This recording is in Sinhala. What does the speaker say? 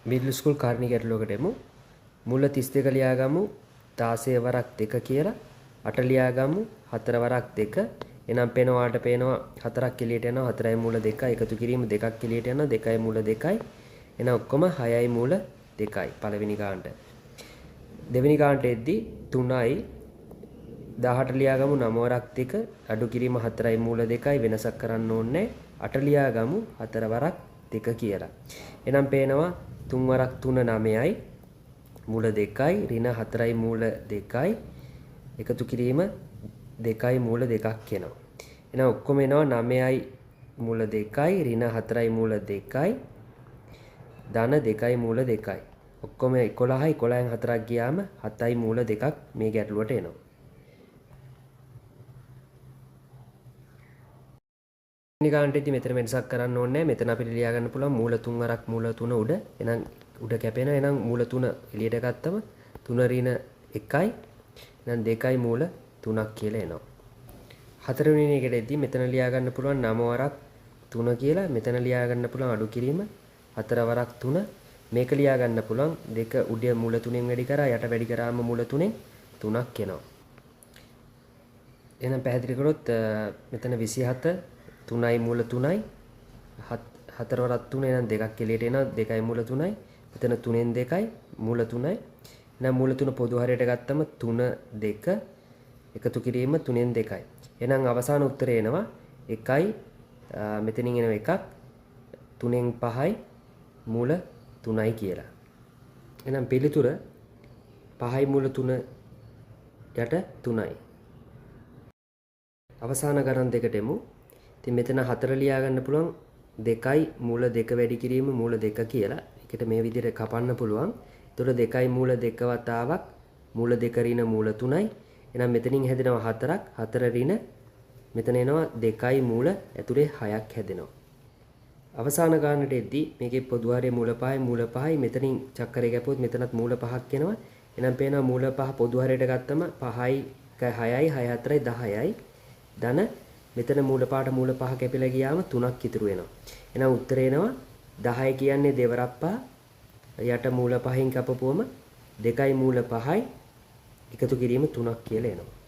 Middle school කාරණි ගැටලුවකට එමු. මුල 32 ලියා ගමු 16 වරක් 2 කියලා. 8 ලියා ගමු 4 වරක් 2. එහෙනම් පේනවාට පේනවා 4ක් එළියට යනවා 4යි මූල 2යි එකතු කිරීම 2ක් එළියට යනවා 2යි මූල 2යි. එහෙනම් ඔක්කොම 6යි මූල 2යි පළවෙනි ගානට. දෙවෙනි ගානට එද්දි 3යි 18 ලියා ගමු 9 වරක් 2 අඩු කිරීම 4යි මූල 2යි වෙනසක් කරන්න ඕනේ 8 ලියා ගමු 4 වරක් 2 කියලා. එහෙනම් පේනවා 3 වරක් 3 9යි මූල 2යි ඍණ 4යි මූල 2යි එකතු කිරීම 2යි මූල 2ක් එනවා. එහෙනම් ඔක්කොම එනවා 9යි මූල 2යි ඍණ 4යි මූල 2යි ධන 2යි මූල 2යි. ඔක්කොම 11යි 11න් 4ක් ගියාම 7යි මූල 2ක් මේ ගැටලුවට එනවා. නිකාන්ටෙදි මෙතන වෙනසක් කරන්න ඕනේ නැහැ. මෙතන අපිට ලියා ගන්න පුළුවන් මූල 3 වරක් මූල 3 උඩ. එහෙනම් උඩ කැපෙනවා. එහෙනම් මූල 3 එළියට ගත්තම 3 ඍණ 1යි. එහෙනම් 2යි මූල 3ක් කියලා එනවා. හතරවෙනි එකේදී මෙතන ලියා ගන්න පුළුවන් 9 වරක් 3 කියලා. මෙතන ලියා ගන්න පුළුවන් අඩු කිරීම 4 වරක් 3. මේක ලියා ගන්න පුළුවන් 2 උඩ මූල 3ෙන් වැඩි කරා යට වැඩි කරාම මූල 3ෙන් 3ක් එනවා. එහෙනම් පැහැදිලි කරොත් මෙතන 27 3යි මූල 3යි 4 වරක් 3 එහෙනම් 2ක් එළියට එනවා 2යි මූල 3යි මෙතන 3ෙන් 2යි මූල 3යි එහෙනම් මූල 3 පොදු හරයට ගත්තම 3 2 එකතු කිරීම 3ෙන් 2යි එහෙනම් අවසාන උත්තරය එනවා 1යි මෙතනින් එන එකක් 3ෙන් 5යි මූල 3යි කියලා. එහෙනම් පිළිතුර 5යි මූල 3 යට 3යි. අවසාන ගණන් දෙකට එමු. ඉතින් මෙතන 4 ලියා ගන්න පුළුවන් 2යි මූල 2 වැඩි කිරීම මූල 2 කියලා. ඒකට මේ විදිහට කපන්න පුළුවන්. එතකොට 2යි මූල 2 වතාවක් මූල 2 ඍණ මූල 3යි. එහෙනම් මෙතනින් හැදෙනවා 4ක්. 4 ඍණ මෙතන එනවා 2යි මූල ඇතුලේ 6ක් හැදෙනවා. අවසාන ගානට එද්දි මේකේ පොදු හරය මූල 5යි මූල 5යි මෙතනින් චක්‍රය ගැපුවොත් මෙතනත් මූල 5ක් එනවා. එහෙනම් පේනවා මූල 5 පොදු හරයට ගත්තම 5යි 6යි 6 4යි 10යි. ධන මෙතන මූල 5 කැපිලා ගියාම 3ක් ඉතුරු වෙනවා. එහෙනම් උත්තරේ එනවා 10 කියන්නේ දෙවරප්පා යට මූල 5න් කපපුවම 2යි මූල 5යි එකතු කිරීම 3ක් කියලා එනවා.